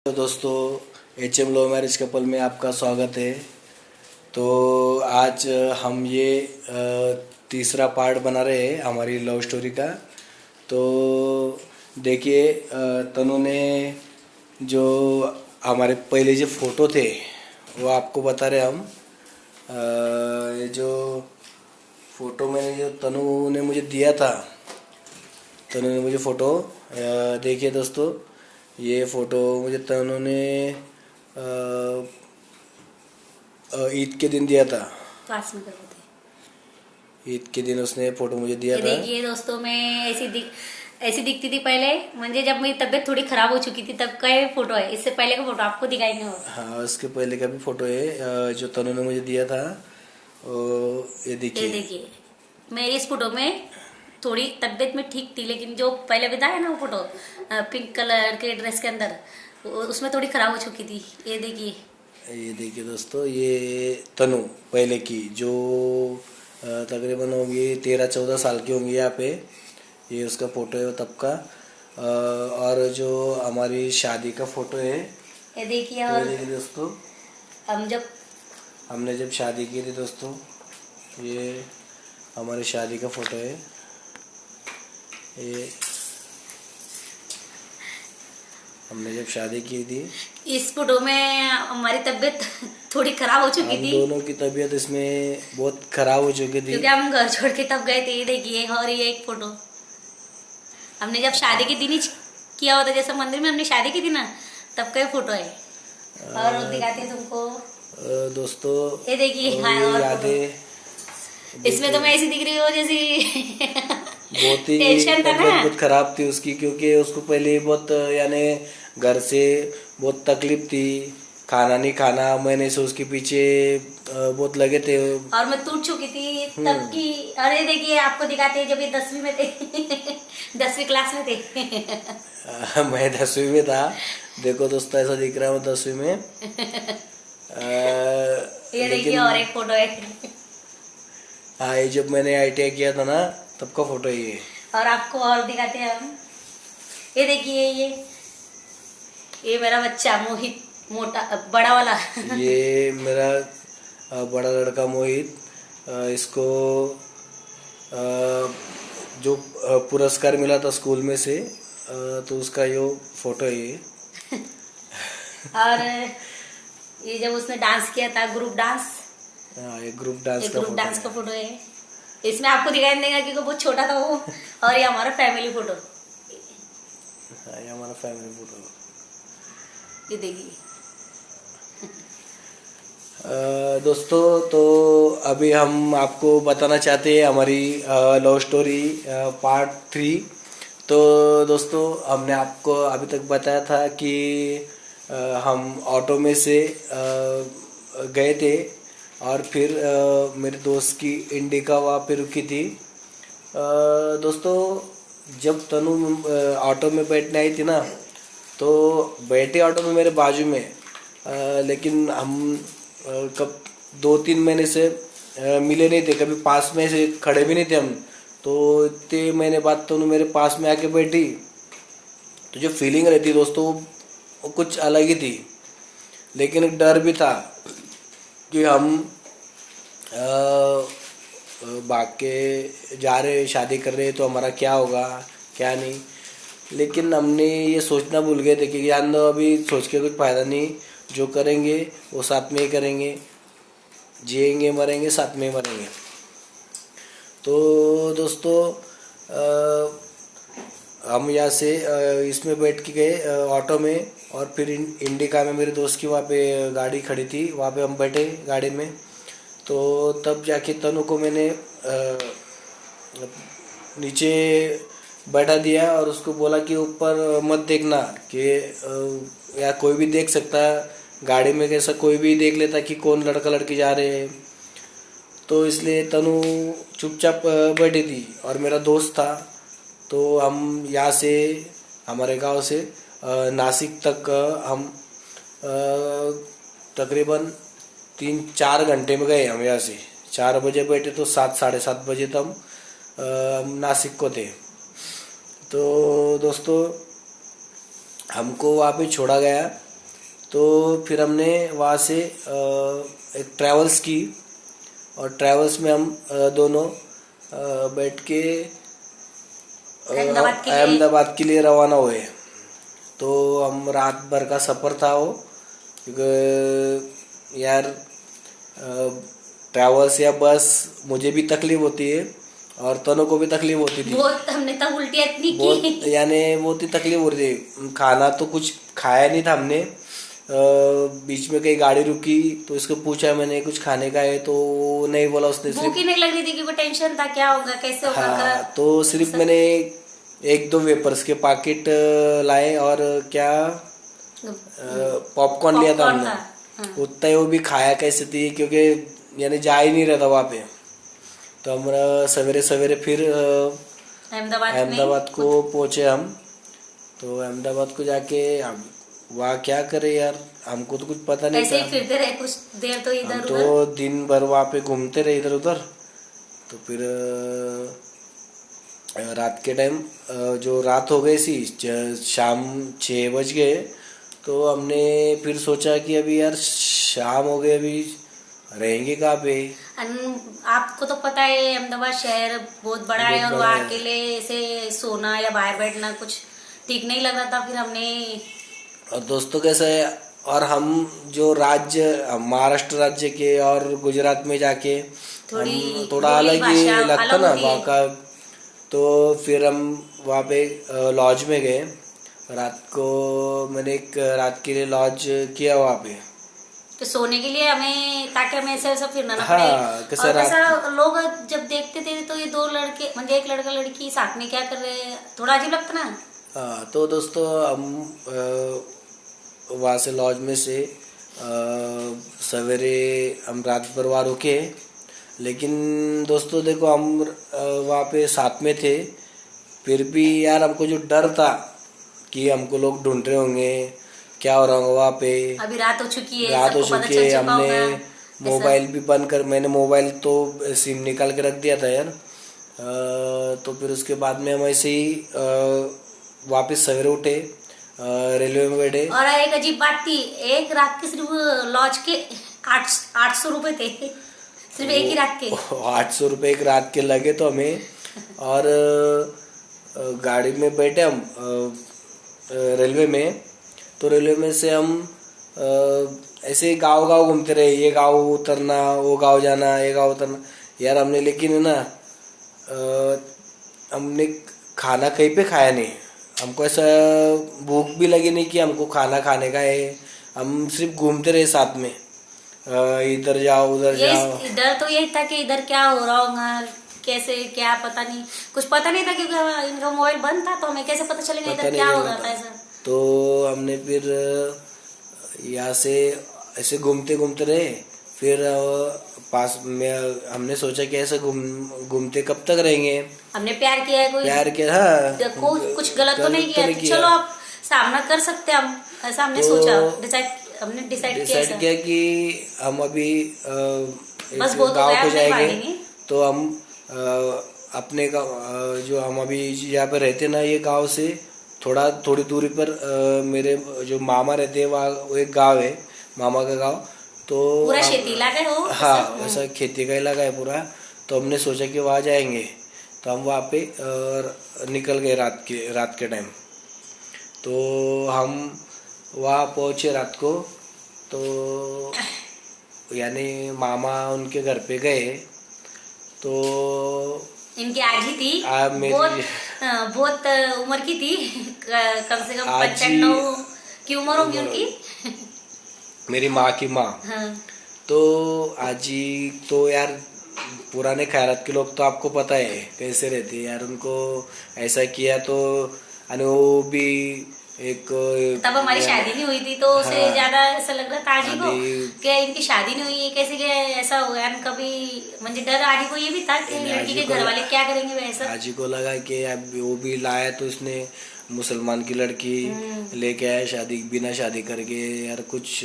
तो दोस्तों, HM love marriage couple में आपका स्वागत है। तो आज हम ये तीसरा पार्ट बना रहे हैं हमारी लव स्टोरी का। तो देखिए, तनु ने जो हमारे पहले जो फ़ोटो थे वो आपको बता रहे हम। ये जो फ़ोटो मैंने जो तनु ने मुझे दिया था, तनु ने मुझे फ़ोटो देखिए दोस्तों, ये फ़ोटो मुझे तनु ने ईद के दिन दिया था। पास में करते थे। ईद के दिन उसने फ़ोटो मुझे दिया ये था। देखिए दोस्तों, मैं ऐसी दिखती थी पहले, मुझे जब मेरी तबीयत थोड़ी खराब हो चुकी थी तब का ये फोटो है। इससे पहले का फोटो आपको दिखाएंगे और हाँ, उसके पहले का भी फ़ोटो है जो तनु ने मुझे दिया था। ये ये देखिए। देखिए, मैं इस फोटो में थोड़ी तबीयत में ठीक थी, लेकिन जो पहले बताया ना वो फोटो पिंक कलर के ड्रेस के अंदर, उसमें थोड़ी खराब हो चुकी थी। ये देखिए दोस्तों, ये तनु पहले की जो तकरीबन होंगी 13-14 साल की होंगी यहाँ पे। ये उसका फ़ोटो है तब का। और जो हमारी शादी का फ़ोटो है, ये देखिए। तो और ये देखिए दोस्तों, हमने जब शादी की थी दोस्तों, ये हमारी शादी का फ़ोटो है। ये हमने जब शादी की थी, इस फोटो में हमारी तबीयत थोड़ी खराब हो चुकी हम थी, दोनों की तबीयत इसमें बहुत खराब हो चुकी थी क्योंकि हम घर छोड़ के तब गए थे। ये देखिए, और ये एक फोटो हमने जब शादी के दिन ही किया होता, जैसे मंदिर में हमने शादी की थी ना, तब का ये फोटो है। और दिखाते हैं तुमको दोस्तों। ये देखिए। हाँ, ये और यादें इसमें तो मैं ऐसी दिख रही हूँ जैसी बहुत ही टेंशन था तबीयत ना। बहुत खराब थी उसकी, क्योंकि उसको पहले ही बहुत यानी घर से बहुत तकलीफ थी, खाना नहीं खाना महीने से उसके पीछे बहुत लगे थे। और मैं टूट चुकी थी तब की। अरे देखिए, आपको दिखाते हैं जब ये 10वीं में थे 10वीं क्लास में थे मैं 10वीं में था। देखो दोस्तों, ऐसा दिख रहा है मैं 10वीं में। ये देखिए, लेकिन और एक फोटो है। हाँ, ये जब मैंने ITI किया था ना, तब का फोटो है ये। और आपको और दिखाते हैं हम। ये देखिए, ये मेरा बच्चा मोहित, मोटा बड़ा वाला ये मेरा बड़ा लड़का मोहित। इसको जो पुरस्कार मिला था स्कूल में से, तो उसका ये फोटो है ये। और ये जब उसने डांस किया था, ग्रुप डांस, हाँ, ये ग्रुप डांस का फोटो है। इसमें आपको दिखाई नहीं देगा क्योंकि बहुत छोटा था वो। और ये हमारा फैमिली फोटो। हाँ, ये हमारा फैमिली फोटो। ये देखिए दोस्तों, तो अभी हम आपको बताना चाहते हैं हमारी लव स्टोरी पार्ट 3। तो दोस्तों, हमने आपको अभी तक बताया था कि हम ऑटो में से गए थे, और फिर मेरे दोस्त की इंडिका वहाँ पे रुकी थी। दोस्तों, जब तनु ऑटो में बैठने आई थी ना, तो बैठे ऑटो में मेरे बाजू में, लेकिन हम कब 2-3 महीने से मिले नहीं थे, कभी पास में से खड़े भी नहीं थे हम। तो इतने महीने बाद तनु मेरे पास में आके बैठी, तो जो फीलिंग रहती दोस्तों वो कुछ अलग ही थी। लेकिन एक डर भी था कि हम भाग के जा रहे, शादी कर रहे, तो हमारा क्या होगा क्या नहीं। लेकिन हमने ये सोचना भूल गए थे कि यार अभी सोच के कुछ फ़ायदा नहीं, जो करेंगे वो साथ में ही करेंगे, जिएंगे मरेंगे साथ में ही मरेंगे। तो दोस्तों, हम यहाँ से इसमें बैठ के गए ऑटो में, और फिर इंडिका में मेरे दोस्त की वहाँ पे गाड़ी खड़ी थी, वहाँ पे हम बैठे गाड़ी में। तो तब जाके तनु को मैंने नीचे बैठा दिया और उसको बोला कि ऊपर मत देखना, कि या कोई भी देख सकता है गाड़ी में, कैसा कोई भी देख लेता कि कौन लड़का लड़की जा रहे हैं। तो इसलिए तनु चुपचाप बैठी थी, और मेरा दोस्त था। तो हम यहाँ से, हमारे गांव से नासिक तक हम तकरीबन 3-4 घंटे में गए। हम यहाँ से 4 बजे बैठे तो 7-7:30 बजे तक हम नासिक को थे। तो दोस्तों, हमको वहाँ पे छोड़ा गया तो फिर हमने वहाँ से एक ट्रैवल्स की, और ट्रैवल्स में हम दोनों बैठ के अहमदाबाद के लिए रवाना हुए। तो हम रात भर का सफ़र था वो, क्योंकि यार ट्रैवल्स या बस मुझे भी तकलीफ होती है और तनु को भी तकलीफ होती थी बहुत। हमने तब उल्टियाँ इतनी बहुत, की, यानी बहुत ही तकलीफ हो रही थी। खाना तो कुछ खाया नहीं था हमने। बीच में कहीं गाड़ी रुकी तो इसको पूछा मैंने कुछ खाने का है, तो नहीं बोला उसने। भूख ही नहीं लग रही थी क्योंकि टेंशन था क्या होगा कैसे होगा। हाँ, तो सिर्फ मैंने एक दो वेपर्स के पैकेट लाए और क्या पॉपकॉर्न लिया था हमने। हाँ। उतना ही वो भी खाया कैसे थी, क्योंकि यानी जा ही नहीं रहा था वहाँ पे। तो हम सवेरे सवेरे फिर अहमदाबाद को पहुँचे हम। तो अहमदाबाद को जाके हम वहाँ क्या करे यार, हमको तो कुछ पता नहीं ऐसे था। ही फिरते रहे कुछ देर तो इधर हम उधर। तो दिन भर वहाँ पे घूमते रहे इधर उधर। तो फिर रात के टाइम जो रात हो गई थी, शाम 6 बज गए। तो हमने फिर सोचा कि अभी यार शाम हो गई, अभी रहेंगे कहाँ पे। आपको तो पता है अहमदाबाद शहर बहुत बड़ा है, और वहाँ अकेले ऐसे सोना या बाहर बैठना कुछ ठीक नहीं लग रहा था। फिर हमने, और दोस्तों कैसा है, और हम जो राज्य महाराष्ट्र राज्य के और गुजरात में जाके थोड़ा अलग ही लगता ना वहाँ का। तो फिर हम वहाँ पे लॉज में गए। रात को मैंने एक रात के लिए लॉज किया वहाँ पे, तो सोने के लिए हमें, ताकि हमें ऐसे वैसा फिरना ना हाँ, पड़े। और ऐसा लोग जब देखते थे तो ये दो लड़के, मतलब एक लड़का लड़की साथ में क्या कर रहे हैं, थोड़ा अजीब लगता ना। हाँ, तो दोस्तों हम वहाँ से लॉज में से सवेरे हम रात भर वहाँ रुके। लेकिन दोस्तों देखो, हम वहाँ पे साथ में थे, फिर भी यार हमको जो डर था कि हमको लोग ढूंढ रहे होंगे, क्या हो रहा होगा वहाँ पे। अभी रात हो चुकी है, रात हो चुकी है। हमने मोबाइल भी बंद कर, मैंने मोबाइल तो सिम निकाल के रख दिया था यार। तो फिर उसके बाद में हम ऐसे ही वापस सवेरे उठे, रेलवे में बैठे। और एक अजीब बात थी, एक रात के सिर्फ लॉज के 800 रुपए थे, सिर्फ एक ही रात के 800 रुपये एक रात के लगे तो हमें। और गाड़ी में बैठे हम रेलवे में। तो रेलवे में से हम ऐसे गांव गांव घूमते रहे, ये गांव उतरना, वो गांव जाना, ये गांव उतरना यार हमने। लेकिन है ना, हमने खाना कहीं पे खाया नहीं। हमको ऐसा भूख भी लगी नहीं कि हमको खाना खाने का है। हम सिर्फ घूमते रहे साथ में, इधर जाओ उधर जाओ। डर तो यही था कि इधर क्या हो रहा होगा, कैसे क्या, पता नहीं, कुछ पता नहीं था क्योंकि इनका मोबाइल बंद था। तो हमें कैसे पता चलेगा इधर क्या हो रहा था ऐसा। तो हमने फिर यहाँ से ऐसे घूमते घूमते रहे। फिर पास में हमने सोचा कि ऐसे घूमते कब तक रहेंगे। हमने प्यार किया है, कोई प्यार किया, हाँ, कुछ गलत तो नहीं किया, तो चलो आप सामना कर सकते हैं हम, ऐसा हमने सोचा। हमने डिसाइड किया कि हम अभी बस गाँव को जाएंगे। तो हम अपने जो हम अभी यहाँ पे रहते ना, ये गांव से थोड़ी दूरी पर मेरे जो मामा रहते हैं, वहाँ वो एक गांव है, मामा का गांव। तो पूरा खेती इलाका है वो। हाँ, ऐसा खेती का इलाका है पूरा। तो हमने सोचा कि वहाँ जाएंगे। तो हम वहाँ पे निकल गए रात के टाइम। तो हम वहाँ पहुँचे रात को। तो यानी मामा उनके घर पे गए। तो इनकी आजी थी, बहुत उम्र की थी, कम से कम 95 की उम्र होगी उनकी, मेरी माँ की माँ। हाँ। तो आजी तो यार पुराने ख्यालात के लोग तो आपको पता है कैसे रहते हैं यार। उनको ऐसा किया तो वो भी एक, तब हमारी शादी नहीं हुई थी, तो उसे हाँ, ज्यादा ऐसा लग रहा था आजी को कि इनकी शादी नहीं हुई है, कैसे क्या ऐसा हो गया। कभी म्हणजे डर आजी को ये भी था कि लड़की के घर वाले क्या करेंगे वैसा। आजी को लगा कि अब वो भी लाया तो इसने मुसलमान की लड़की लेके आया शादी, बिना शादी करके यार, कुछ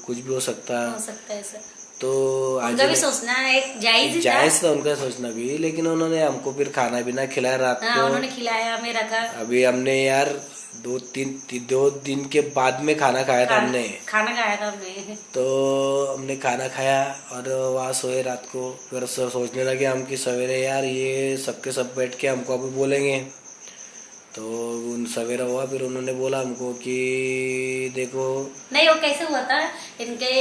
भी हो सकता है सर। तो उनका भी सोचना एक जायज था उनका सोचना भी। लेकिन उन्होंने हमको फिर खाना पीना खिलाया रात को। उन्होंने खिलाया, हमें रखा। अभी हमने यार दो दिन के बाद में खाना खाया था हमने। खाना खाया था हमने। तो हमने खाना खाया और वहाँ सोए रात को। फिर सोचने लगे हम कि सवेरे यार ये सबके सब बैठ के हमको अभी बोलेंगे। तो उन सवेरा हुआ, फिर उन्होंने बोला हमको कि देखो। नहीं, वो कैसे हुआ था, इनके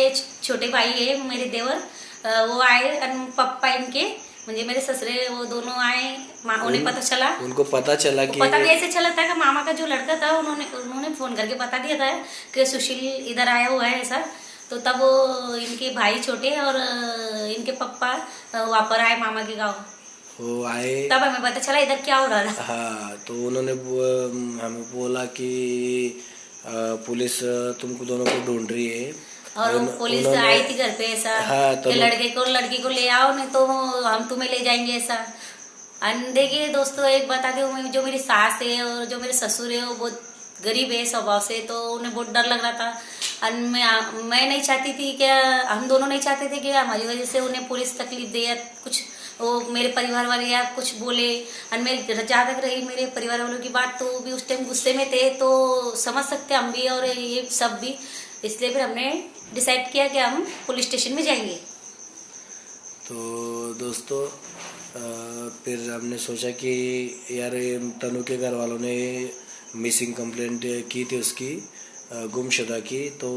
छोटे भाई है मेरे देवर, वो आए, पप्पा इनके मुझे मेरे ससुरे वो दोनों आए। उन्हें पता चला, उनको पता चला कि पता भी ऐसे चला था कि मामा का जो लड़का था उन्होंने फोन करके बता दिया था कि सुशील इधर आया हुआ है ऐसा। तो तब वो इनके भाई छोटे और इनके पप्पा वहाँ पर आए मामा के गाँव। वो आए, तब हमें पता चला इधर क्या हो रहा था। हाँ, तो उन्होंने हमें बोला कि पुलिस तुमको दोनों को ढूंढ रही है। और पुलिस आई थी घर पे ऐसा। हाँ, तो लड़की को ले आओ, नहीं तो हम तुम्हें ले जाएंगे ऐसा। देखिए दोस्तों, एक बता दो, जो मेरी सास है और जो मेरे ससुर है वो बहुत गरीब है स्वभाव से, तो उन्हें बहुत डर लग रहा था। और मैं नहीं चाहती थी कि हम दोनों नहीं चाहते थे कि हमारी वजह से उन्हें पुलिस तकलीफ दे या कुछ वो मेरे परिवार वाले या कुछ बोले। और मैं जहाँ तक रही मेरे परिवार वालों की बात, तो भी उस टाइम गुस्से में थे, तो समझ सकते हम भी और ये सब भी। इसलिए फिर हमने डिसाइड किया कि हम पुलिस स्टेशन में जाएंगे। तो दोस्तों फिर हमने सोचा कि यार तनु के घर वालों ने मिसिंग कंप्लेंट की थी उसकी, गुमशुदा की। तो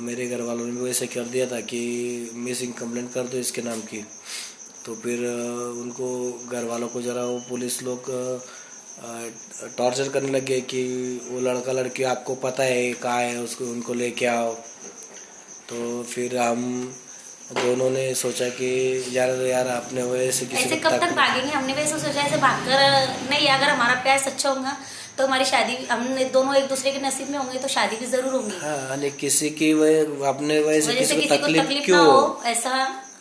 मेरे घर वालों ने भी वैसे कर दिया था कि मिसिंग कंप्लेंट कर दो इसके नाम की। तो फिर उनको घर वालों को ज़रा वो पुलिस लोग टॉर्चर करने लगे कि वो लड़का लड़की आपको पता है कहाँ है, उसको उनको लेके आओ। तो फिर हम दोनों ने सोचा कि यार अपने वजह से किसी ऐसे कब तक भागेंगे। हमने वैसे सोचा ऐसे भागकर नहीं, अगर हमारा प्यार सच्चा होगा तो हमारी शादी, हम दोनों एक दूसरे के नसीब में होंगे तो शादी भी जरूर होंगी। हाँ, किसी की अपने वजह से किसी को तकलीफ क्यों हो, ऐसा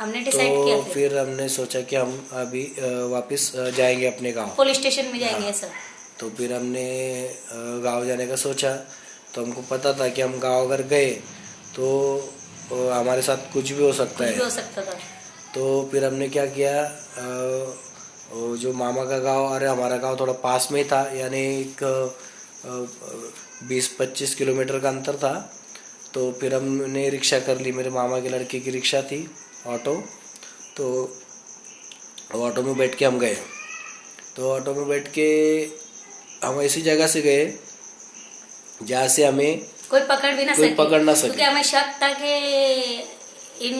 हमने डिसाइड किया। फिर हमने सोचा कि हम अभी वापस जाएंगे अपने गांव, पुलिस स्टेशन में जाएंगे ऐसा। तो फिर हमने गांव जाने का सोचा। तो हमको पता था कि हम गांव अगर गए तो हमारे साथ कुछ भी हो सकता है। तो फिर हमने क्या किया, जो मामा का गांव और हमारा गांव थोड़ा पास में था, यानी एक 20-25 किलोमीटर का अंतर था। तो फिर हमने रिक्शा कर ली, मेरे मामा के लड़के की रिक्शा थी, ऑटो। तो ऑटो में बैठ के हम गए। तो ऑटो में बैठ के हम ऐसी जगह से गए जहाँ से हमें कोई पकड़ ना सके। क्योंकि हमें शक था कि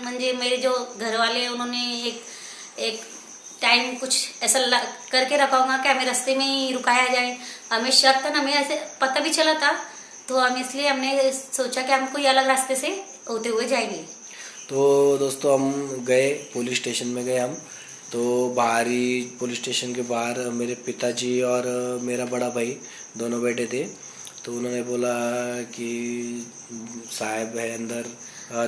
म्हणजे मेरे जो घर वाले उन्होंने एक टाइम कुछ ऐसा करके रखा होगा कि हमें रास्ते में ही रुकाया जाए। हमें शक था ना, हमें ऐसे पता भी चला था। तो हम इसलिए हमने सोचा कि हम कोई अलग रास्ते से होते हुए जाएंगे। तो दोस्तों हम गए, पुलिस स्टेशन में गए हम। तो बाहरी पुलिस स्टेशन के बाहर मेरे पिताजी और मेरा बड़ा भाई दोनों बैठे थे। तो उन्होंने बोला कि साहब है अंदर।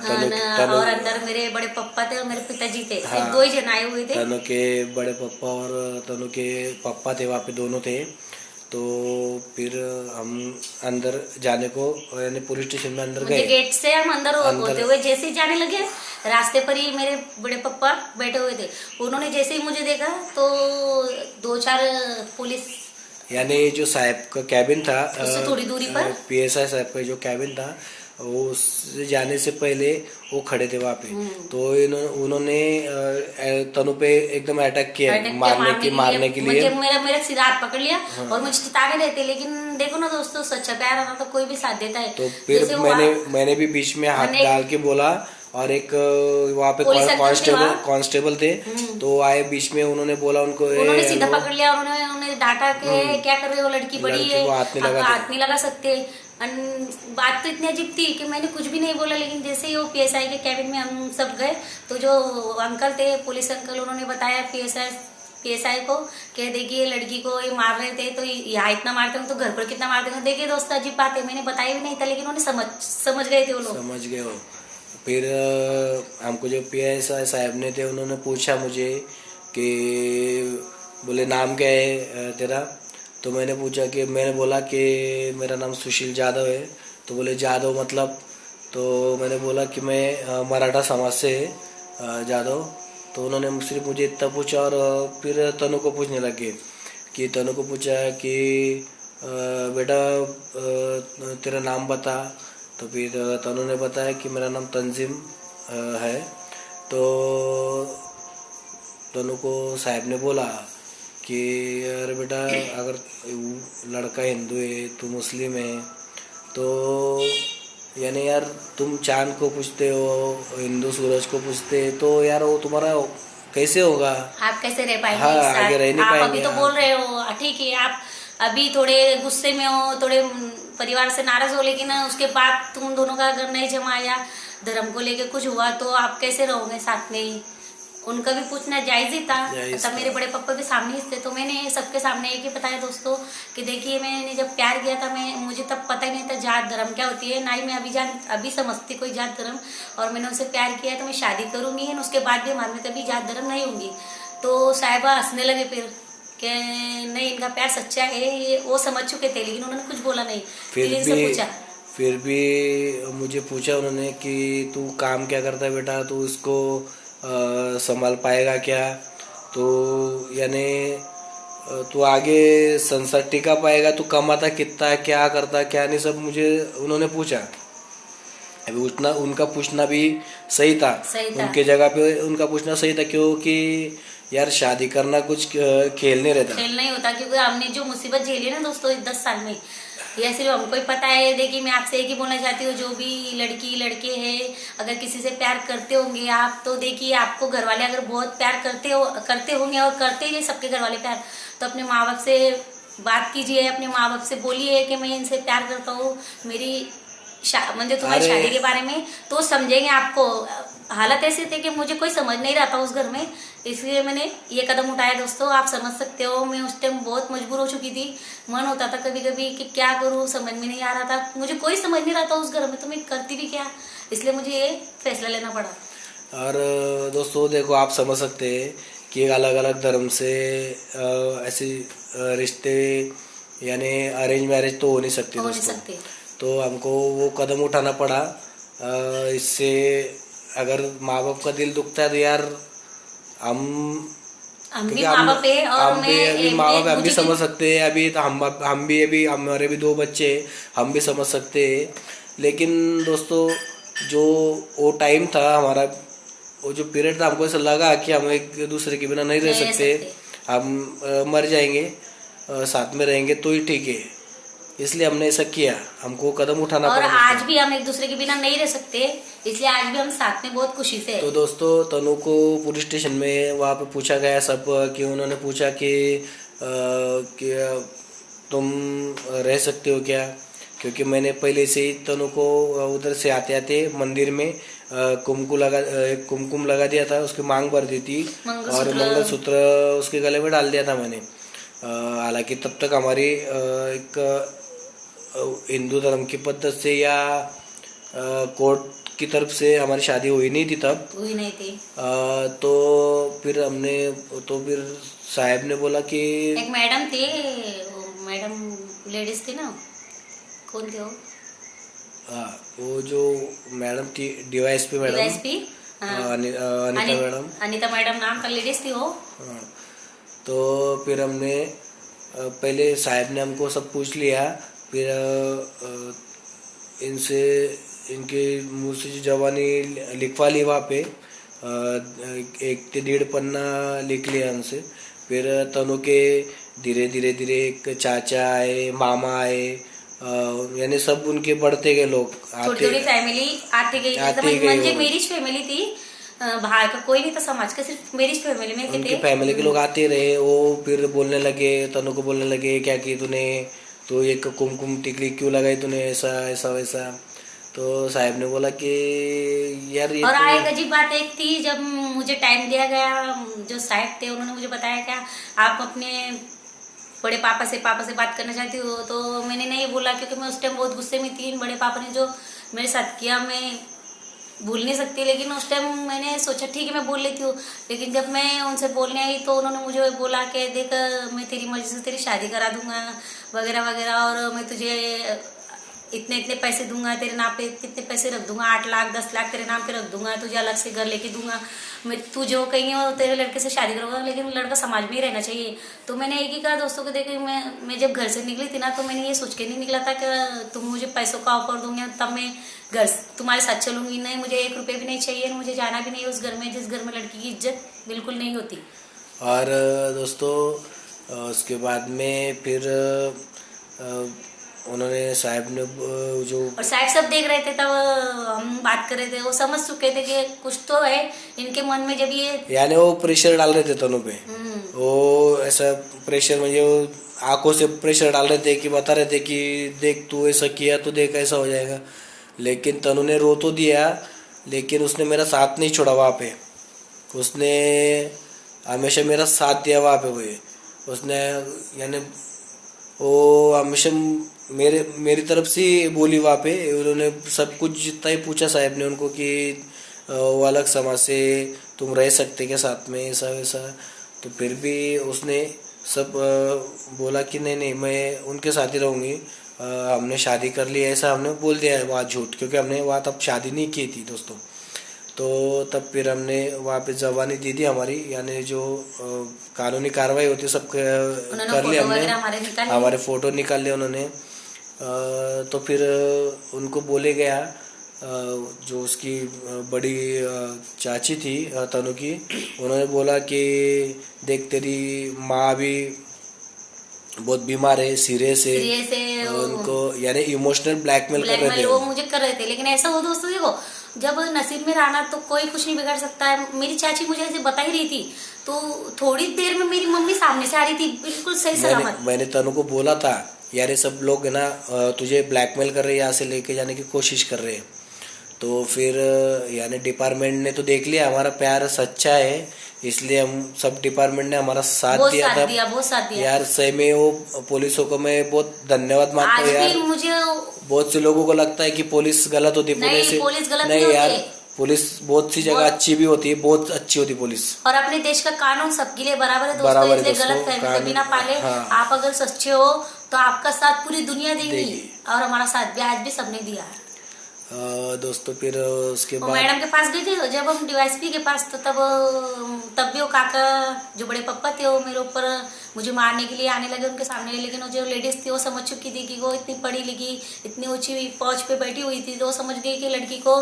तनु और अंदर मेरे बड़े पप्पा थे और मेरे पिताजी थे। हाँ, दो ही जन आए हुए थे। तनु के बड़े पप्पा और तनु के पापा थे, वहाँ पे दोनों थे। तो फिर हम अंदर जाने को, यानी पुलिस स्टेशन में अंदर गए। गेट से हम अंदर होते हुए जैसे ही जाने लगे, रास्ते पर ही मेरे बड़े पप्पा बैठे हुए थे। उन्होंने जैसे ही मुझे देखा तो 2-4 पुलिस, यानी जो साहब का कैबिन था, उससे थोड़ी दूरी पर PSI साहब का जो कैबिन था, वो उससे जाने से पहले वो खड़े थे वहाँ पे। तो उन्होंने तनु पे एकदम अटैक किया, मारने के लिए। मेरा सिर हाथ पकड़ लिया। हाँ। और मुझे चिताने रहते, लेकिन देखो ना दोस्तों, सच्चा प्यार है ना तो कोई भी साथ देता है। तो फिर मैंने भी बीच में हाथ डाल के बोला, और एक वहाँ पे कांस्टेबल थे। तो आए बीच में, उन्होंने बोला उन्होंने सीधा पकड़ लिया। उन्होंने डांटा के क्या कर रहे हो, लड़की बड़ी है, हाथ नहीं लगा सकते। बात तो इतनी अजीब थी कि मैंने कुछ भी नहीं बोला। लेकिन जैसे ही वो PSI के कैबिन में हम सब गए, तो जो अंकल थे, पुलिस अंकल, उन्होंने बताया PSI को कि देखिए लड़की को ये मार रहे थे, तो यहाँ इतना मारते हैं तो घर पर कितना मारते हैं। देखिए दोस्तों, अजीब बात है, मैंने बताया भी नहीं था, लेकिन उन्होंने समझ गए थे वो लोग। समझ गए हो। फिर हमको जो PSI साहब ने थे, उन्होंने पूछा मुझे कि बोले नाम क्या है तेरा। तो मैंने बोला कि मेरा नाम सुशील जादव है। तो बोले जादव मतलब? तो मैंने बोला कि मैं मराठा समाज से जादव। तो उन्होंने सिर्फ मुझे इतना पूछा, और फिर तनु को पूछने लगे कि बेटा तेरा नाम बता। तो फिर तनु ने बताया कि मेरा नाम तंजिम है। तो तनु को साहब ने बोला कि अरे बेटा, अगर लड़का हिंदू है, तू मुस्लिम है, तो यानी यार तुम चांद को पूछते हो, हिंदू सूरज को पूछते, तो यार वो तुम्हारा कैसे होगा? आप कैसे रह पाएंगे? हाँ, आगे रह नहीं आप पाएंगे। अभी तो बोल रहे हो ठीक है, आप अभी थोड़े गुस्से में हो, थोड़े परिवार से नाराज हो, लेकिन उसके बाद तुम दोनों का अगर नहीं जमा या धर्म को लेके कुछ हुआ तो आप कैसे रहोगे साथ में? उनका भी पूछना जायज ही था। तब मेरे बड़े पापा भी सामने ही थे, तो मैंने सबके सामने एक ही बताया दोस्तों कि देखिए, मैंने जब प्यार किया था, मुझे तब पता ही नहीं था जात धर्म क्या होती है, ना ही मैं अभी समझती कोई जात धर्म। और मैंने उनसे प्यार किया तो मैं शादी करूंगी, उसके बाद भी हमारे में कभी जात धर्म नहीं होंगी। तो साहिबा हंसने लगे फिर कि नहीं, इनका प्यार सच्चा है, ये वो समझ चुके थे, लेकिन उन्होंने कुछ बोला नहीं। फिर भी मुझे पूछा उन्होंने कि तू काम क्या करता है बेटा, तू इसको संभाल पाएगा क्या, तो यानी तू आगे संसार टिका पाएगा, तू कमाता कितना, क्या करता क्या नहीं, सब मुझे उन्होंने पूछा। अभी उनका पूछना भी सही था। उनके जगह पे उनका पूछना सही था, क्योंकि यार शादी करना कुछ खेल नहीं रहता, खेल नहीं होता। क्योंकि हमने जो मुसीबत झेली ना दोस्तों 10 साल में, यह सिर्फ हमको ही पता है। देखिए, मैं आपसे एक ही बोलना चाहती हूँ, जो भी लड़की लड़के हैं, अगर किसी से प्यार करते होंगे आप, तो देखिए आपको घर वाले अगर बहुत प्यार करते होंगे और करते हैं सबके घर वाले प्यार, तो अपने माँ बाप से बात कीजिए, अपने माँ बाप से बोलिए कि मैं इनसे प्यार करता हूँ, मेरी मतलब तुम्हारी शादी के बारे में, तो समझेंगे आपको। हालत ऐसी थी कि मुझे कोई समझ नहीं रहा था उस घर में, इसलिए मैंने ये कदम उठाया दोस्तों। आप समझ सकते हो, मैं उस टाइम बहुत मजबूर हो चुकी थी। मन होता था कभी कभी कि क्या करूं, समझ में नहीं आ रहा था, मुझे कोई समझ नहीं रहा था उस घर में, तो मैं करती भी क्या, इसलिए मुझे ये फैसला लेना पड़ा। और दोस्तों देखो, आप समझ सकते हैं कि अलग अलग धर्म से ऐसे रिश्ते यानी अरेंज मैरिज तो हो नहीं सकती दोस्तों। तो हमको वो कदम उठाना पड़ा। इससे अगर माँ बाप का दिल दुखता है तो यार हम भी माँ बाप है, और हम भी समझ सकते हैं। अभी तो हम भी अभी हमारे भी 2 बच्चे, हम भी समझ सकते हैं। लेकिन दोस्तों जो वो टाइम था हमारा, वो जो पीरियड था, हमको ऐसा लगा कि हम एक दूसरे के बिना नहीं रह सकते, हम मर जाएंगे, साथ में रहेंगे तो ही ठीक है। इसलिए हमने ऐसा किया, हमको कदम उठाना पड़ा। और आज भी हम एक दूसरे के बिना नहीं रह सकते, इसलिए आज भी हम साथ में बहुत खुशी से। तो दोस्तों तनु को पुलिस स्टेशन में वहाँ पे पूछा गया सब, कि उन्होंने पूछा कि तुम रह सकते हो क्या, क्योंकि मैंने पहले से ही तनु को उधर से आते आते मंदिर में कुमकुम लगा दिया था, उसकी मांग भर दी थी, और मंगलसूत्र उसके गले में डाल दिया था मैंने। हालांकि तब तक हमारी एक हिंदू धर्म की पद्धत से या कोर्ट की तरफ से हमारी शादी हुई नहीं थी, तब हुई नहीं थी। तो फिर साहब ने बोला कि एक मैडम थी, मैडम लेडीज थी ना, कौन थे वो? हाँ, वो जो मैडम थी डीवाईएसपी मैडम, अनीता मैडम नाम का लेडीज थी वो। हाँ, तो फिर हमने पहले साहब ने हमको सब पूछ लिया, फिर इनके मुँह से जवानी लिखवा ली वहाँ पे, 1 से 1.5 पन्ना लिख लिया उनसे। फिर तनु के धीरे धीरे एक चाचा आए, मामा आए, यानी सब उनके बढ़ते गए लोग, थोड़ी फैमिली आती गई। मेरी फैमिली थी, बाहर का कोई नहीं था, समाज का सिर्फ मेरी फैमिली में उनकी फैमिली के लोग आते रहे। वो फिर बोलने लगे, तनु को बोलने लगे, क्या की तूने, तो एक कुमकुम टिकली क्यों लगाई तूने, ऐसा ऐसा वैसा। तो साहब ने बोला कि यार ये, और एक अजीब बात एक थी, जब मुझे टाइम दिया गया, जो साहब थे उन्होंने मुझे बताया क्या आप अपने बड़े पापा से बात करना चाहती हो, तो मैंने नहीं बोला, क्योंकि मैं उस टाइम बहुत गुस्से में थी। बड़े पापा ने जो मेरे साथ किया मैं भूल नहीं सकती, लेकिन उस टाइम मैंने सोचा ठीक है मैं बोल लेती हूँ। लेकिन जब मैं उनसे बोलने आई तो उन्होंने मुझे बोला कि देख, मैं तेरी मर्जी से तेरी शादी करा दूंगा वगैरह वगैरह, और मैं तुझे इतने इतने पैसे दूंगा तेरे नाम पे, कितने पैसे रख दूंगा, 8 लाख 10 लाख तेरे नाम पे रख दूंगा, तुझे अलग से घर लेके दूंगा, मैं तू जो कहीं वो तेरे लड़के से शादी करूंगा, लेकिन लड़का समाज में ही रहना चाहिए। तो मैंने एक ही कहा दोस्तों को, देखो मैं जब घर से निकली थी ना, तो मैंने ये सोच के नहीं निकला था कि तुम मुझे पैसों का ऑफर दोगे तब मैं घर तुम्हारे साथ चलूंगी। नहीं, मुझे 1 रुपये भी नहीं चाहिए, मुझे जाना भी नहीं उस घर में जिस घर में लड़की की इज्जत बिल्कुल नहीं होती। और दोस्तों उसके बाद में फिर उन्होंने साहब ने जो, और साहब सब देख रहे थे तब हम बात कर रहे थे, वो समझ चुके थे कि कुछ तो है इनके मन में। जब ये यानी वो प्रेशर डाल रहे थे तनु पे, वो ऐसा प्रेशर म्हणजे वो आंखों से प्रेशर डाल रहे थे कि बता रहे थे कि देख तू ऐसा किया तो देख ऐसा हो जाएगा। लेकिन तनु ने रो तो दिया, लेकिन उसने मेरा साथ नहीं छोड़ा वहाँ पे, उसने हमेशा मेरा साथ दिया वहाँ पे। वो उसने यानी वो हमेशा मेरी तरफ से बोली वहाँ पे। उन्होंने सब कुछ जितना ही पूछा साहब ने उनको कि वो अलग समाज से तुम रह सकते क्या साथ में, ऐसा वैसा, तो फिर भी उसने सब बोला कि नहीं नहीं मैं उनके साथ ही रहूँगी, हमने शादी कर ली, ऐसा हमने बोल दिया है वहाँ झूठ, क्योंकि हमने वहाँ तब शादी नहीं की थी दोस्तों। तो तब फिर हमने वहाँ पे जवानी दी थी हमारी, यानी जो कानूनी कार्रवाई होती है सब कर लिया हमने, हमारे फोटो निकाल लिए उन्होंने। तो फिर उनको बोले गया, जो उसकी बड़ी चाची थी तनु की, उन्होंने बोला कि देख तेरी माँ भी बहुत बीमार है, सीरियस है, उनको यानी इमोशनल ब्लैकमेल कर रहे थे, वो मुझे कर रहे थे। लेकिन ऐसा हो दोस्तों, देखो जब नसीब में रहना तो कोई कुछ नहीं बिगाड़ सकता है। मेरी चाची मुझे ऐसे बता ही रही थी, तो थोड़ी देर में मेरी मम्मी सामने से आ रही थी बिल्कुल सही सलामत। मैंने तनु को बोला था यार ये सब लोग है ना तुझे ब्लैकमेल कर रहे हैं, यहाँ से लेके जाने की कोशिश कर रहे हैं। तो फिर यानी डिपार्टमेंट ने तो देख लिया हमारा प्यार सच्चा है, इसलिए हम सब डिपार्टमेंट ने हमारा साथ दिया था। बहुत साथ दिया यार सही में वो पुलिसों को मैं बहुत धन्यवाद मानता हूँ यार। मुझे बहुत से लोगों को लगता है कि पुलिस गलत होती है, पुलिस गलत नहीं यार, पुलिस बहुत सी जगह अच्छी भी होती है, बहुत अच्छी होती पुलिस। और अपने देश का कानून सबके लिए बराबर है दोस्तों, इसलिए गलत फहमी कभी ना पाले। हाँ। आप अगर सच्चे हो तो आपका साथ पूरी दुनिया देगी, और हमारा साथ भी आज भी सबने दिया है। दोस्तों फिर उसके बाद मैडम के पास गए थे जब हम डीवाईएसपी के पास, तो तब भी वो काका जो बड़े पप्पा थे वो मेरे ऊपर मुझे मारने के लिए आने लगे उनके सामने। लेकिन वो जो लेडीज थी वो समझ चुकी थी कि वो इतनी पढ़ी लिखी इतनी ऊंची पहुंच पे बैठी हुई थी, तो वो समझ गई कि लड़की को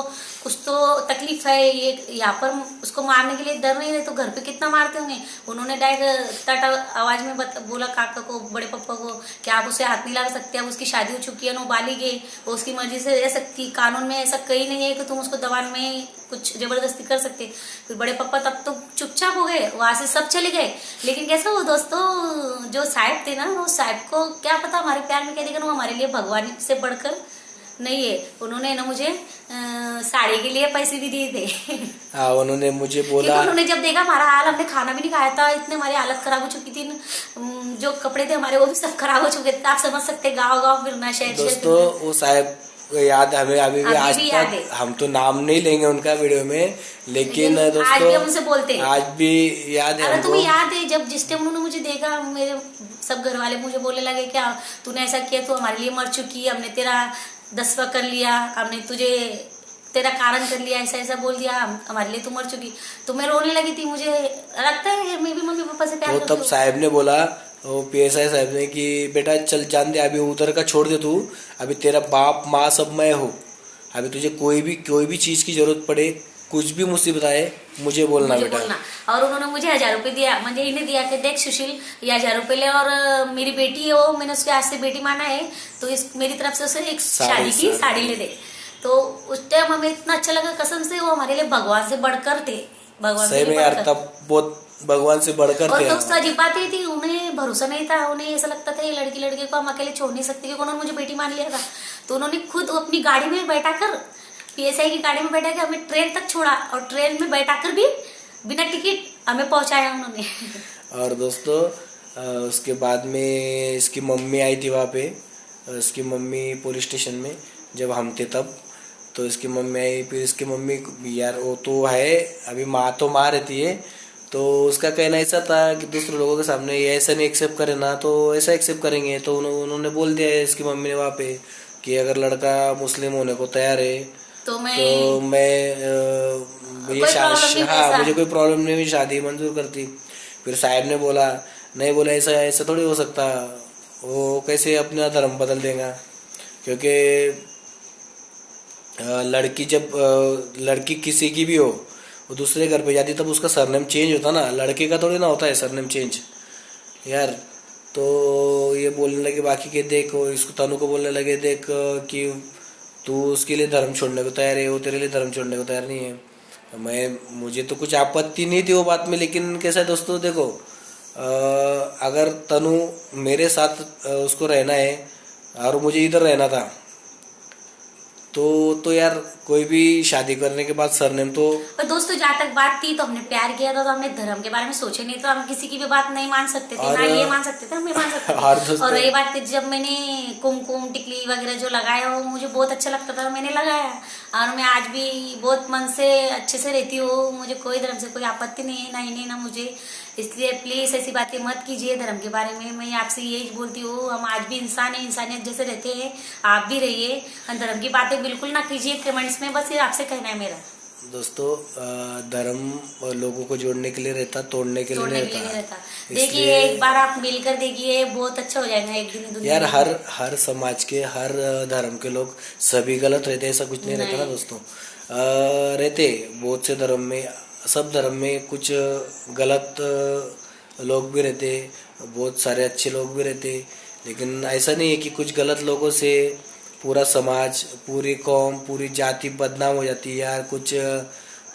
कुछ तो तकलीफ है, ये यहाँ पर उसको मारने के लिए डर नहीं रहे तो घर पे कितना मारते होंगे। उन्होंने डायरेक्ट तट आवाज में बोला काका को, बड़े पप्पा को, कि आप उसे हाथ नहीं लगा सकते, अब उसकी शादी हो चुकी है, नाबालिग है, वो उसकी मर्जी से रह सकती, कानून में ऐसा कहीं नहीं है कि तुम उसको दबान में कुछ जबरदस्ती कर सकते। फिर बड़े पापा तब तो चुपचाप हो गए, वहां से सब चले गए। लेकिन कैसा वो दोस्तों, जो साहब थे ना, वो साहब को क्या पता हमारे प्यार में क्या देखा, वो हमारे लिए भगवान से बढ़कर नहीं है। उन्होंने ना मुझे साड़ी के लिए पैसे भी दिए थे। हाँ, उन्होंने मुझे बोला, उन्होंने जब देखा हमारा हाल, हमने खाना भी नहीं खाया था, इतने हमारी हालत खराब हो चुकी थी, जो कपड़े थे हमारे वो भी सब खराब हो चुके थे। आप समझ सकते, गाँव फिरना, शहर दोस्तों वो साहब याद हमें अभी भी आज तक, हम तो नाम नहीं लेंगे उनका वीडियो में, लेकिन दोस्तों आज भी हमसे बोलते हैं, आज भी याद है। तुम्हें याद है जब जिस टाइम उन्होंने मुझे देखा, मेरे सब घर वाले मुझे बोलने लगे क्या तूने ऐसा किया, तू हमारे लिए मर चुकी, हमने तेरा दसवा कर लिया, हमने तुझे तेरा कारण कर लिया, ऐसा ऐसा बोल दिया, हमारे लिए तू मर चुकी। तो मैं रोने लगी थी, मुझे लगता है मैं भी मम्मी पापा से प्यार करती हूं। तब साहब ने बोला, वो PSI साहब ने, कि बेटा चल जान दे, अभी उधर का छोड़ दे तू, अभी तेरा बाप माँ सब मैं हूँ, अभी तुझे कोई भी चीज की जरूरत पड़े, कुछ भी मुसीबत आए मुझे बोलना बेटा। और उन्होंने मुझे 1000 रुपये दिया, मुझे इन्हें दिया कि देख सुशील ये 1000 रुपये ले, और मेरी बेटी है वो, मैंने उसके आज से बेटी माना है, तो इस मेरी तरफ से उसे एक शादी की साड़ी ले दे। तो उस टाइम हमें इतना अच्छा लगा, कसम से वो हमारे लिए भगवान से बढ़कर थे, भगवान सही में यार, तब बहुत भगवान से बढ़कर थे। और तो उसका अजीब बात ये थी, उन्हें भरोसा नहीं था, उन्हें ऐसा लगता था ये लड़के को हम अकेले छोड़ नहीं सकते, क्योंकि उन्होंने मुझे बेटी मान लिया था। तो उन्होंने खुद अपनी गाड़ी में बैठा कर, PSI की गाड़ी में बैठा कर हमें ट्रेन तक छोड़ा, और ट्रेन में बैठा कर भी बिना टिकट हमें पहुंचाया उन्होंने। और दोस्तों उसके बाद में इसकी मम्मी आई थी वहाँ पे, इसकी मम्मी पुलिस स्टेशन में जब हम थे तब, तो इसकी मम्मी आई। फिर इसकी मम्मी, यार वो तो है अभी माँ तो माँ रहती है, तो उसका कहना ऐसा था कि दूसरे लोगों के सामने ये ऐसा नहीं एक्सेप्ट करे ना, तो ऐसा एक्सेप्ट करेंगे। तो उन्होंने बोल दिया है इसकी मम्मी ने वहाँ पे, कि अगर लड़का मुस्लिम होने को तैयार है तो मैं ये शादी, हाँ मुझे कोई प्रॉब्लम नहीं हुई, शादी मंजूर करती। फिर साहब ने बोला नहीं, बोला ऐसा ऐसा थोड़ी हो सकता, वो कैसे अपना धर्म बदल देगा, क्योंकि लड़की जब लड़की किसी की भी हो, वो दूसरे घर पे जाती तब उसका सरनेम चेंज होता ना, लड़के का थोड़ी ना होता है सरनेम चेंज यार। तो ये बोलने लगे बाकी के, देखो इसको तनु को बोलने लगे, देख कि तू उसके लिए धर्म छोड़ने को तैयार है, वो तेरे लिए धर्म छोड़ने को तैयार नहीं है। मुझे तो कुछ आपत्ति नहीं थी वो बात में, लेकिन कैसा है दोस्तों, देखो अगर तनु मेरे साथ उसको रहना है और मुझे इधर रहना था, तो यार कोई भी शादी करने के बाद सरनेम तो। पर दोस्तों जहाँ तक बात थी, तो हमने प्यार किया था, तो हमने धर्म के बारे में सोचे नहीं, तो हम किसी की भी बात नहीं मान सकते थे, ना ये मान सकते थे, हम नहीं मान सकते थे। और रही बात, जब मैंने कुमकुम टिकली वगैरह जो लगाया वो मुझे बहुत अच्छा लगता था, मैंने लगाया, और मैं आज भी बहुत मन से अच्छे से रहती हूँ, मुझे कोई धर्म से कोई आपत्ति नहीं है, ना इन्हें ना मुझे। इसलिए प्लीज ऐसी बातें मत कीजिए धर्म के बारे में, मैं आपसे यही बोलती हूँ। हम आज भी इंसान है, इंसानियत जैसे रहते हैं, आप भी रहिए, धर्म की बातें बिल्कुल ना कीजिए कमेंट्स में, बस ये आपसे कहना है मेरा। दोस्तों धर्म लोगों को जोड़ने के लिए रहता, तोड़ने के लिए नहीं रहता। देखिए एक बार आप मिलकर देखिए, बहुत अच्छा हो जाएगा एक दिन दुनिया यार। हर समाज के, हर धर्म के लोग सभी गलत रहते, ऐसा कुछ नहीं रहता ना दोस्तों। रहते बहुत से धर्म में, सब धर्म में कुछ गलत लोग भी रहते, बहुत सारे अच्छे लोग भी रहते, लेकिन ऐसा नहीं है कि कुछ गलत लोगों से पूरा समाज, पूरी कौम, पूरी जाति बदनाम हो जाती है यार, कुछ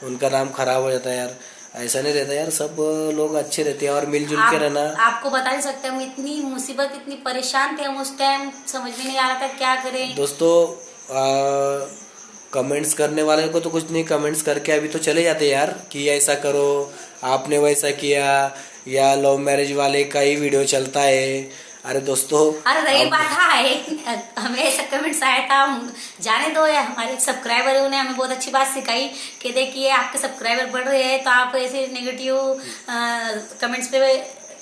उनका नाम खराब हो जाता है यार। ऐसा नहीं रहता यार, सब लोग अच्छे रहते हैं और मिलजुल के रहना। आपको बता नहीं सकते, हम इतनी मुसीबत, इतनी परेशान थे हम उस टाइम, समझ में नहीं आ रहा था क्या करें। दोस्तों कमेंट्स करने वाले को तो कुछ नहीं, कमेंट्स करके अभी तो चले जाते यार कि ऐसा करो, आपने वैसा किया, या लव मैरिज वाले का ही वीडियो चलता है। अरे दोस्तों, अरे रही बात है, हमें ऐसा कमेंट्स आया था, जाने दो यार, हमारे सब्सक्राइबर है, उन्हें हमें बहुत अच्छी बात सिखाई कि देखिए आपके सब्सक्राइबर बढ़ रहे हैं, तो आप ऐसे नेगेटिव कमेंट्स पे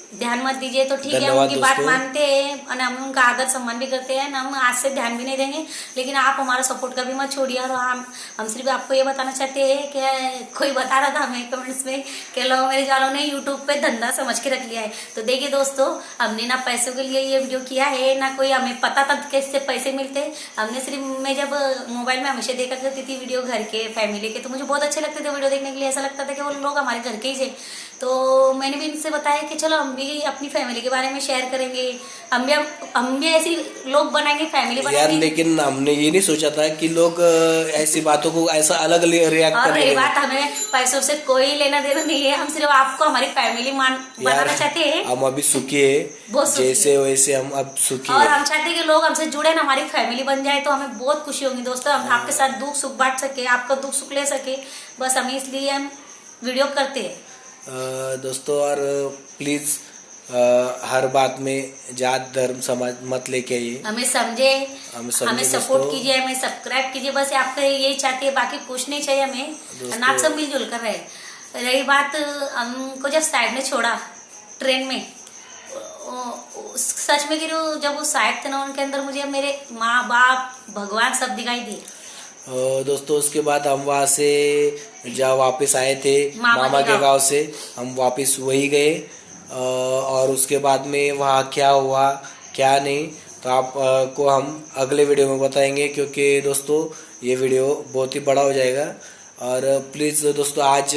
ध्यान मत दीजिए। तो ठीक है, उनकी बात मानते हैं और हम उनका आदर सम्मान भी करते हैं, हम आज से ध्यान भी नहीं देंगे, लेकिन आप हमारा सपोर्ट का भी मत छोड़िए। और हम सिर्फ आपको ये बताना चाहते हैं कि कोई बता रहा था हमें कमेंट्स में कि लोग मेरे वालों ने यूट्यूब पे धंधा समझ के रख लिया है। तो देखिए दोस्तों, हमने ना पैसों के लिए ये वीडियो किया है, ना कोई हमें पता था कि इससे पैसे मिलते। हमने सिर्फ, मैं जब मोबाइल में हमेशा देखा करती थी वीडियो घर के, फैमिली के, तो मुझे बहुत अच्छे लगते थे वीडियो देखने के लिए, ऐसा लगता था कि वो लोग हमारे घर के ही थे। तो मैंने भी इनसे बताया कि चलो हम भी अपनी फैमिली के बारे में शेयर करेंगे, हम भी ऐसी लोग बनाएंगे, फैमिली बनाएंगे यार। लेकिन हमने ये नहीं सोचा था कि लोग ऐसी बातों को ऐसा अलग रिएक्ट करेंगे। और ये बात, हमें पैसों से कोई लेना देना नहीं है, हम सिर्फ आपको हमारी फैमिली बनाना चाहते हैं। हम अभी सुखी है, जैसे वैसे हम अब सुखी और हम चाहते हैं कि लोग हमसे जुड़े ना, हमारी फैमिली बन जाए, तो हमें बहुत खुशी होगी दोस्तों। हम आपके साथ दुख सुख बांट सके, आपका दुख सुख ले सके, बस हम इसलिए हम वीडियो करते हैं दोस्तों। और प्लीज हर बात में जात धर्म समाज मत लेके आइए, हमें समझे, हमें सपोर्ट कीजिए, हमें सब्सक्राइब कीजिए, बस आपका यही चाहते हैं, बाकी कुछ नहीं चाहिए हमें, ना सब मिलजुल कर रहे। रही बात, हमको जब साइड ने छोड़ा ट्रेन में, सच में कि जब वो साइड थे ना, उनके अंदर मुझे मेरे माँ बाप भगवान सब दिखाई दिए दोस्तों। उसके बाद हम वहाँ से जब वापस आए थे मामा के गांव से, हम वापस वही गए, और उसके बाद में वहाँ क्या हुआ क्या नहीं, तो आपको हम अगले वीडियो में बताएंगे, क्योंकि दोस्तों ये वीडियो बहुत ही बड़ा हो जाएगा। और प्लीज़ दोस्तों, आज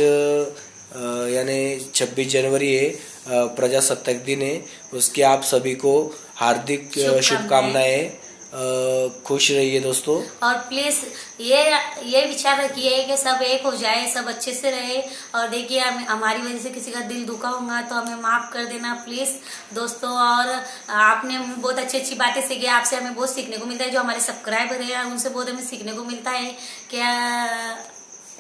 यानी 26 जनवरी है, प्रजासत्ताक दिन है, उसके आप सभी को हार्दिक शुभकामनाएं। खुश रहिए दोस्तों, और प्लीज ये विचार रखिए कि सब एक हो जाए, सब अच्छे से रहे। और देखिए, हमारी वजह से किसी का दिल दुखा होगा तो हमें माफ कर देना प्लीज दोस्तों। और आपने बहुत अच्छी अच्छी बातें सीखी, आपसे हमें बहुत सीखने को मिलता है, जो हमारे सब्सक्राइबर है उनसे बहुत हमें सीखने को मिलता है। क्या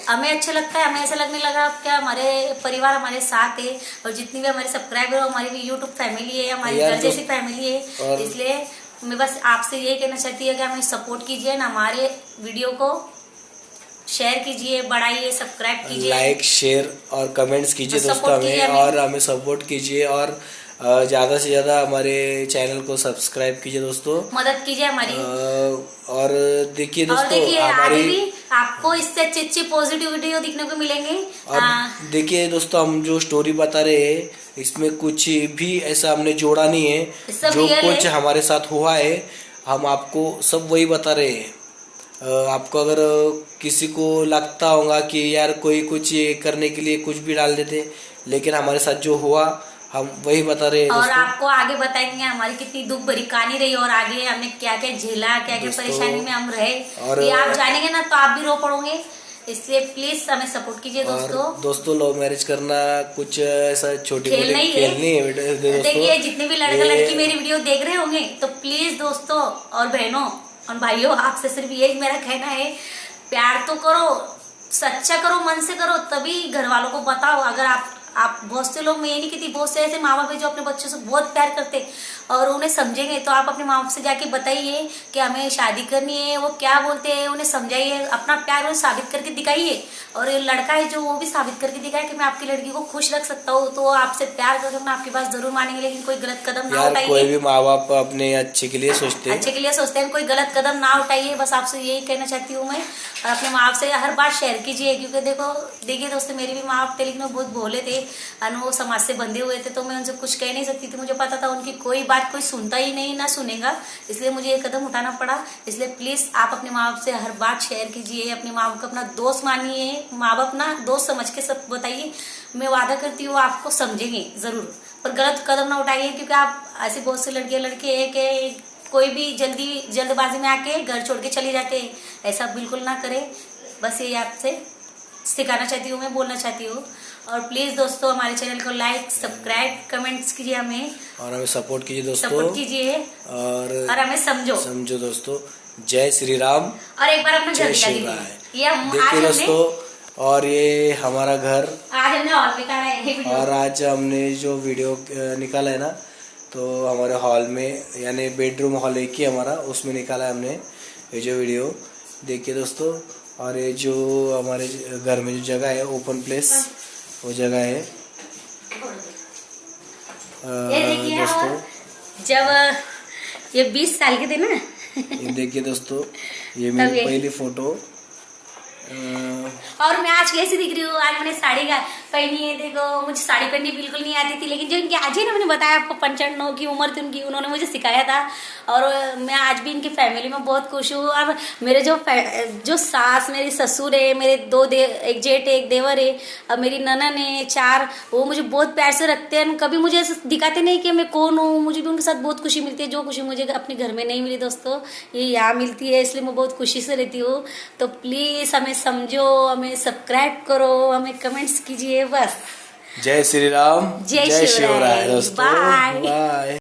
हमें अच्छा लगता है, हमें ऐसा लगने लगा क्या हमारे परिवार हमारे साथ है, और जितनी भी हमारे सब्सक्राइबर हो, हमारी भी यूट्यूब फैमिली है, हमारी घर जैसी फैमिली है। इसलिए मैं बस आपसे ये कहना चाहती है कि हमें सपोर्ट कीजिए ना, हमारे वीडियो को शेयर कीजिए, बढ़ाइए, सब्सक्राइब कीजिए, लाइक शेयर और कमेंट्स कीजिए दोस्तों हमें, और हमें सपोर्ट कीजिए। और ज़्यादा से ज़्यादा हमारे चैनल को सब्सक्राइब कीजिए दोस्तों, मदद कीजिए हमारी। और देखिए दोस्तों, और देखिए हमारी आगे भी आपको इससे अच्छी पॉजिटिव वीडियो दिखने को मिलेंगे। और देखिए दोस्तों, हम जो स्टोरी बता रहे हैं इसमें कुछ भी ऐसा हमने जोड़ा नहीं है, जो कुछ हमारे साथ हुआ है हम आपको सब वही बता रहे हैं। आपको अगर किसी को लगता होगा कि यार कोई कुछ ये करने के लिए कुछ भी डाल देते, लेकिन हमारे साथ जो हुआ हम वही बता रहे हैं और आपको आगे बताएंगे हमारी कितनी दुख भरी कहानी रही और आगे हमने क्या क्या झेला, क्या क्या परेशानी में हम रहे। और ये आप जानेंगे ना तो आप भी रो पड़ोगे, इसलिए प्लीज हमें सपोर्ट कीजिए दोस्तों। लव मैरिज करना कुछ ऐसा छोटी खेल नहीं है। देखिए जितने भी लड़का लड़की मेरी वीडियो देख रहे होंगे तो प्लीज दोस्तों और बहनों और भाइयों, आपसे सिर्फ यही मेरा कहना है, प्यार तो करो, सच्चा करो, मन से करो, तभी घर वालों को बताओ। अगर आप बहुत से लोग, मैं ये नहीं कहती, बहुत से ऐसे माँ बाप है जो अपने बच्चों से बहुत प्यार करते और उन्हें समझेंगे, तो आप अपने माँ बाप से जाके बताइए कि हमें शादी करनी है, वो क्या बोलते हैं उन्हें समझाइए, अपना प्यार उन्हें साबित करके दिखाइए। और ये लड़का है जो वो भी साबित करके दिखाए कि मैं आपकी लड़की को खुश रख सकता हूँ, तो आपसे प्यार करके मैं आपकी बात जरूर मानेंगे, लेकिन कोई गलत कदम ना उठाइए। कोई भी माँ बाप अपने अच्छे के लिए सोचते हैं, कोई गलत कदम ना उठाइए, बस आपसे यही कहना चाहती हूँ मैं। और अपने माँ बाप से हर बात शेयर कीजिए, क्योंकि देखिए दोस्तों, मेरे भी माँ बाप थे लेकिन वो बहुत भोले थे, वो समाज से बंधे हुए थे, तो मैं उनसे कुछ कह नहीं सकती थी। मुझे पता था उनकी कोई बात कोई सुनता ही नहीं, ना सुनेगा, इसलिए मुझे ये कदम उठाना पड़ा। इसलिए प्लीज आप अपने माँ बाप से हर बात शेयर कीजिए, अपने माँ बाप को अपना दोस्त मानिए, माँ बाप ना दोस्त समझ के सब बताइए। मैं वादा करती हूँ आपको समझेंगे जरूर, पर गलत कदम ना उठाइए, क्योंकि आप ऐसे बहुत से लड़के हैं कि कोई भी जल्दबाजी में आके घर छोड़ के चले जाते हैं, ऐसा बिल्कुल ना करें। बस ये आपसे सिखाना चाहती हूँ, मैं बोलना चाहती हूँ। और प्लीज दोस्तों हमारे चैनल को लाइक, सब्सक्राइब, कमेंट्स कीजिए हमें, और हमें सपोर्ट कीजिए दोस्तों, सपोर्ट कीजिए और हमें समझो दोस्तों। जय श्री राम। और एक बार अपना घर दिखा दीजिए। ये देखिए दोस्तों, और ये हमारा घर आज हमने हॉल में निकाला है, और आज हमने जो वीडियो निकाला है ना, तो हमारे हॉल में, यानी बेडरूम हॉल एक ही हमारा, उसमें निकाला है हमने ये जो वीडियो। देखिए दोस्तों, और ये जो हमारे घर में जो जगह है, ओपन प्लेस, वो जगह है दोस्तों। जब ये 20 साल के थे ना, ये देखिए दोस्तों, ये मेरी पहली फोटो। और मैं आज कैसी दिख रही हूँ, आज मैंने साड़ी पहनी है। देखो, मुझे साड़ी पहननी बिल्कुल नहीं आती थी, लेकिन जो इनकी आज ही ना, मैंने बताया आपको 55 की उम्र थी उनकी, उन्होंने मुझे सिखाया था। और मैं आज भी इनकी फैमिली में बहुत खुश हूँ। और मेरे जो सास, मेरी ससुर है, मेरे एक जेठ है, एक देवर है, और मेरी ननन है, 4, वो मुझे बहुत प्यार से रखते हैं। कभी मुझे ऐसे दिखाते नहीं कि मैं कौन हूँ, मुझे भी उनके साथ बहुत खुशी मिलती है। जो खुशी मुझे अपने घर में नहीं मिली दोस्तों, ये यहाँ मिलती है, इसलिए मैं बहुत खुशी से रहती हूँ। तो प्लीज हमें समझो, हमें सब्सक्राइब करो, हमें कमेंट्स कीजिए, बस। जय श्री राम, जय शिवराय दोस्तों, बाय।